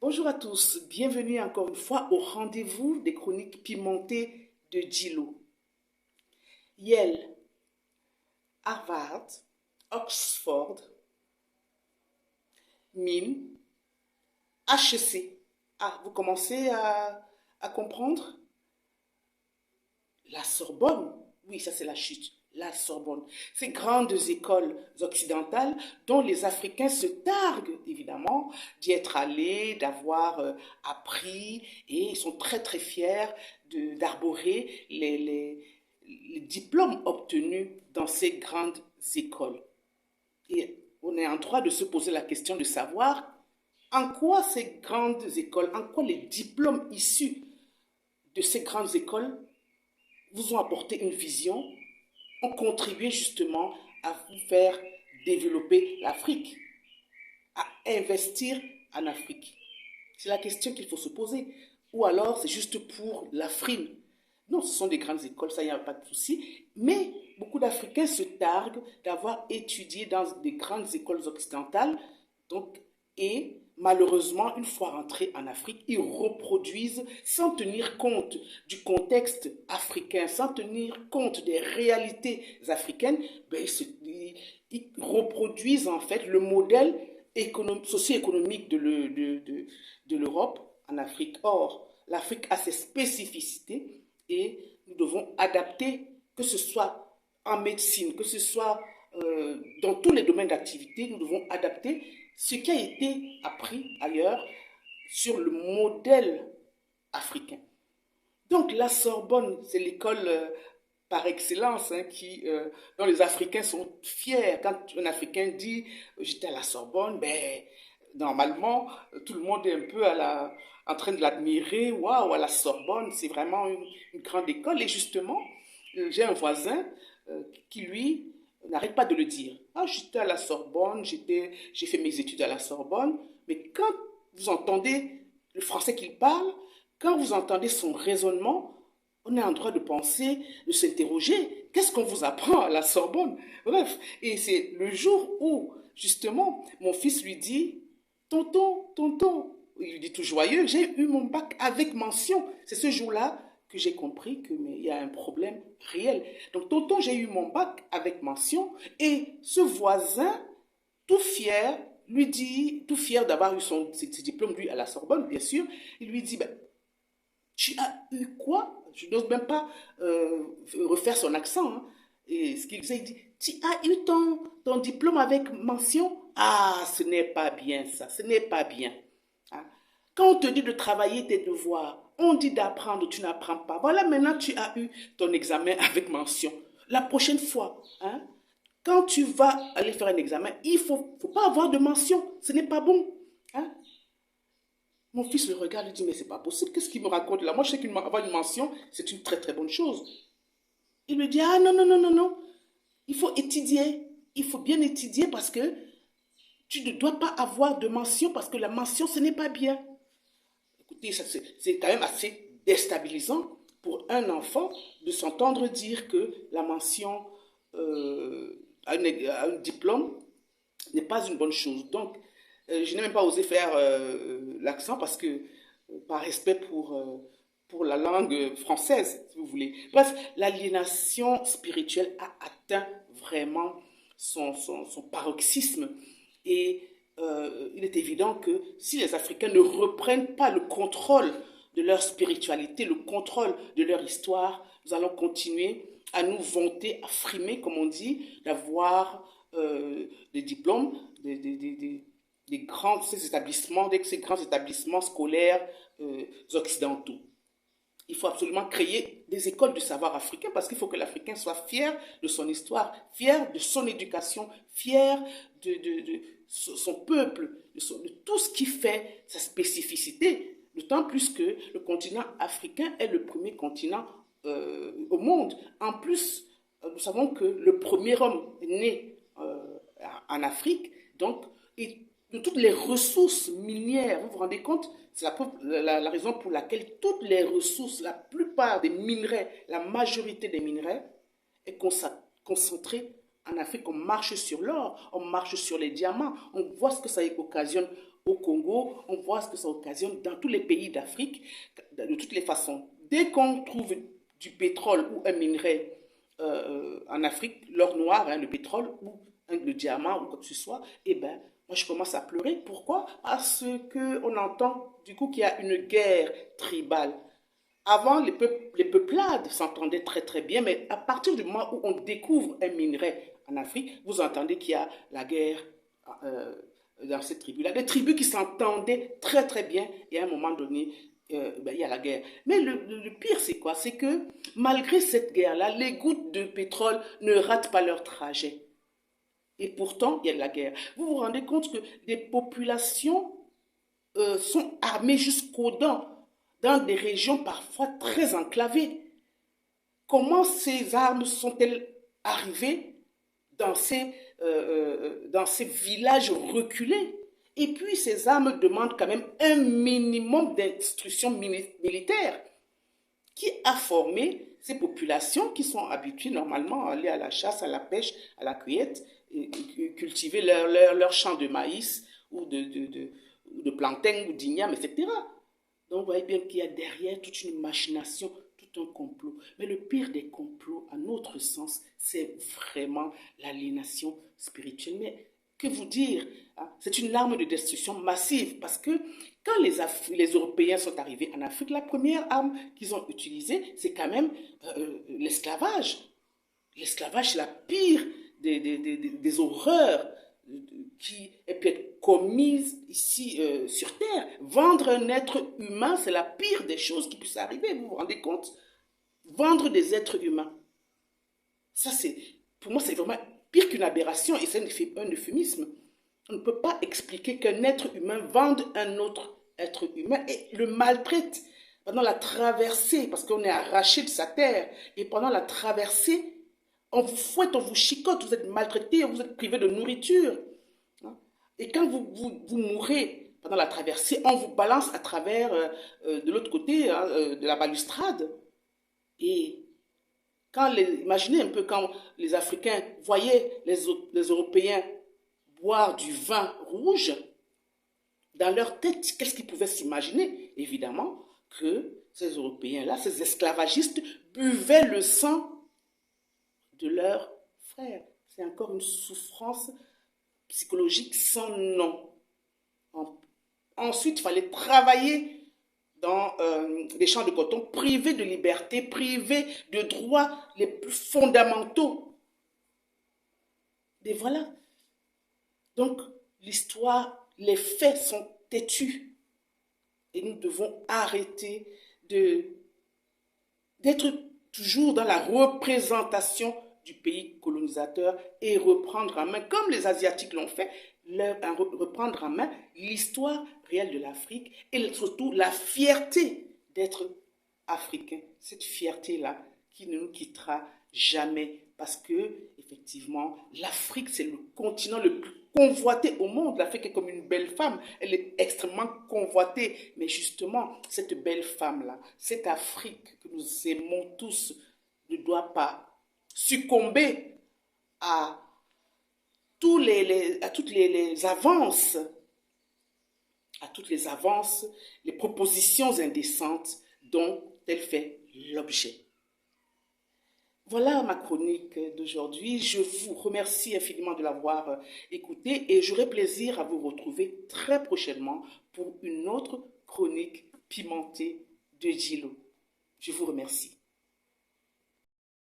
Bonjour à tous, bienvenue encore une fois au rendez-vous des chroniques pimentées de Gilo. Yale, Harvard, Oxford, Mine, HEC. Ah, vous commencez à comprendre? La Sorbonne, oui, ça c'est la chute. La Sorbonne, ces grandes écoles occidentales dont les Africains se targuent évidemment d'y être allés, d'avoir appris, et ils sont très très fiers d'arborer les diplômes obtenus dans ces grandes écoles. Et on est en droit de se poser la question de savoir en quoi ces grandes écoles, en quoi les diplômes issus de ces grandes écoles vous ont apporté une vision, ont contribué justement à vous faire développer l'Afrique, à investir en Afrique. C'est la question qu'il faut se poser. Ou alors c'est juste pour la frime. Non, ce sont des grandes écoles, ça, il n'y a pas de souci. Mais beaucoup d'Africains se targuent d'avoir étudié dans des grandes écoles occidentales. Donc, et malheureusement, une fois rentrés en Afrique, ils reproduisent sans tenir compte du contexte africain, sans tenir compte des réalités africaines, ben, ils reproduisent en fait le modèle socio-économique de l'Europe en Afrique. Or, l'Afrique a ses spécificités et nous devons adapter, que ce soit en médecine, que ce soit dans tous les domaines d'activité, nous devons adapter ce qui a été appris ailleurs sur le modèle africain. Donc la Sorbonne, c'est l'école par excellence dont les Africains sont fiers. Quand un Africain dit j'étais à la Sorbonne, ben, normalement tout le monde est un peu en train de l'admirer. Waouh, à la Sorbonne, c'est vraiment une grande école. Et justement, j'ai un voisin qui lui n'arrête pas de le dire. Ah, j'étais à la Sorbonne, j'ai fait mes études à la Sorbonne. Mais quand vous entendez le français qu'il parle, quand vous entendez son raisonnement, on est en droit de penser, de s'interroger, qu'est-ce qu'on vous apprend à la Sorbonne? Bref, et c'est le jour où, justement, mon fils lui dit, tonton, tonton, il lui dit tout joyeux, j'ai eu mon bac avec mention. C'est ce jour-là que j'ai compris qu'il y a un problème réel. Donc, tonton, j'ai eu mon bac avec mention, et ce voisin, tout fier, lui dit, tout fier d'avoir eu ses diplômes, lui, à la Sorbonne, bien sûr, il lui dit, ben, tu as eu quoi? Je n'ose même pas refaire son accent. Hein. Et ce qu'il disait, il dit, tu as eu ton diplôme avec mention? Ah, ce n'est pas bien ça, ce n'est pas bien. Hein. Quand on te dit de travailler tes devoirs, on dit d'apprendre, tu n'apprends pas. Voilà, maintenant tu as eu ton examen avec mention. La prochaine fois, hein, quand tu vas aller faire un examen, il ne faut pas avoir de mention. Ce n'est pas bon. Hein. Mon fils le regarde et dit, mais c'est pas possible, qu'est-ce qu'il me raconte là? Moi, je sais qu'avoir une mention, c'est une très très bonne chose. Il me dit, ah non, non, non, non, non, il faut étudier, il faut bien étudier parce que tu ne dois pas avoir de mention parce que la mention, ce n'est pas bien. Écoutez, c'est quand même assez déstabilisant pour un enfant de s'entendre dire que la mention à un diplôme n'est pas une bonne chose. Donc, je n'ai même pas osé faire l'accent parce que, par respect pour la langue française, si vous voulez. Bref, l'aliénation spirituelle a atteint vraiment son paroxysme. Et il est évident que si les Africains ne reprennent pas le contrôle de leur spiritualité, le contrôle de leur histoire, nous allons continuer à nous vanter, à frimer, comme on dit, d'avoir des diplômes, ces grands établissements scolaires occidentaux. Il faut absolument créer des écoles du savoir africain parce qu'il faut que l'Africain soit fier de son histoire, fier de son éducation, fier de son peuple, de tout ce qui fait sa spécificité. D'autant plus que le continent africain est le premier continent au monde. En plus, nous savons que le premier homme est né en Afrique, donc, et de toutes les ressources minières, vous vous rendez compte? C'est la raison pour laquelle toutes les ressources, la plupart des minerais, la majorité des minerais est concentrée en Afrique. On marche sur l'or, on marche sur les diamants, on voit ce que ça occasionne au Congo, on voit ce que ça occasionne dans tous les pays d'Afrique, de toutes les façons. Dès qu'on trouve du pétrole ou un minerai en Afrique, l'or noir, hein, le pétrole ou le diamant ou quoi que ce soit, eh ben, moi je commence à pleurer. Pourquoi? Parce qu'on entend du coup qu'il y a une guerre tribale. Avant, les peuplades s'entendaient très très bien, mais à partir du moment où on découvre un minerai en Afrique, vous entendez qu'il y a la guerre euh, dans ces tribus-là. Des tribus qui s'entendaient très très bien, et à un moment donné, il y a la guerre. Mais le pire, c'est quoi? C'est que malgré cette guerre-là, les gouttes de pétrole ne ratent pas leur trajet. Et pourtant, il y a de la guerre. Vous vous rendez compte que des populations sont armées jusqu'aux dents dans des régions parfois très enclavées. Comment ces armes sont-elles arrivées dans ces villages reculés? Et puis ces armes demandent quand même un minimum d'instruction militaire. Qui a formé ces populations qui sont habituées normalement à aller à la chasse, à la pêche, à la cueillette, et cultiver leur champ de maïs ou de plantain ou d'igname, etc. Donc vous voyez bien qu'il y a derrière toute une machination, tout un complot. Mais le pire des complots, à notre sens, c'est vraiment l'aliénation spirituelle. Mais que vous dire, hein? C'est une arme de destruction massive parce que quand les Européens sont arrivés en Afrique, la première arme qu'ils ont utilisée, c'est quand même l'esclavage. L'esclavage, c'est la pire des horreurs qui pu être commise ici sur Terre. Vendre un être humain, c'est la pire des choses qui puisse arriver. Vous vous rendez compte? Vendre des êtres humains. Ça, pour moi, c'est vraiment pire qu'une aberration et c'est un euphémisme. On ne peut pas expliquer qu'un être humain vende un autre être humain et le maltraite pendant la traversée, parce qu'on est arraché de sa terre, et pendant la traversée, on vous fouette, on vous chicote, vous êtes maltraité, vous êtes privé de nourriture. Et quand vous mourrez pendant la traversée, on vous balance à travers, de l'autre côté, hein, de la balustrade. Et imaginez un peu quand les Africains voyaient les Européens boire du vin rouge, dans leur tête, qu'est-ce qu'ils pouvaient s'imaginer? Évidemment que ces Européens-là, ces esclavagistes, buvaient le sang de leurs frères. C'est encore une souffrance psychologique sans nom. Ensuite, il fallait travailler dans les champs de coton, privés de liberté, privés de droits les plus fondamentaux. Et voilà. Donc, l'histoire, les faits sont têtus. Et nous devons arrêter d'être toujours dans la représentation du pays colonisateur et reprendre en main, comme les Asiatiques l'ont fait, reprendre en main l'histoire réelle de l'Afrique et surtout la fierté d'être africain. Cette fierté-là qui ne nous quittera jamais parce que, effectivement, l'Afrique, c'est le continent le plus convoité au monde. L'Afrique est comme une belle femme. Elle est extrêmement convoitée. Mais justement, cette belle femme-là, cette Afrique que nous aimons tous, ne doit pas succomber à à toutes les avances, les propositions indécentes dont elle fait l'objet. Voilà ma chronique d'aujourd'hui. Je vous remercie infiniment de l'avoir écoutée et j'aurai plaisir à vous retrouver très prochainement pour une autre chronique pimentée de Gilo. Je vous remercie.